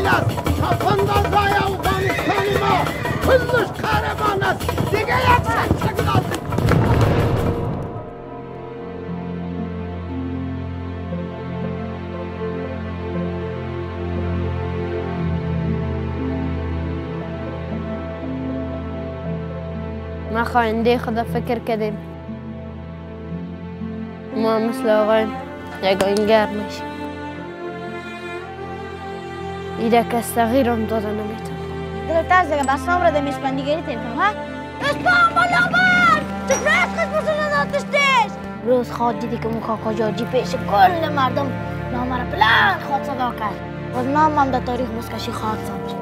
زمین است چاپانداز های افغانستان ما کلش قهرمان است دیگه یک شکل لازم ما خواننده خدا فکر کردیم ما مثل آقای یگانگر میشیم ایده کس تغییرم داده نمیتون دلت از دیگه بسام را دمیش بندیگری تیر کنم ها؟ بسام بالا بر! چطور از خسمتون نداشتیش؟ روز خواد دیدی که مو کاکا جاجی پیش کل مردم نامه را بلند خواد صدا کرد باز نامم در تاریخ بسکشی خواد سمجه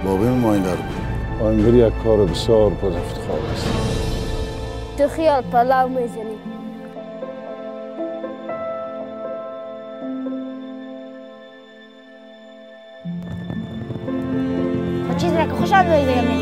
بابای ماینر بود آینگر یک کار بسیار پر افتخار است تو خیال پلاو میزنی چیزی را که خوشم دیگه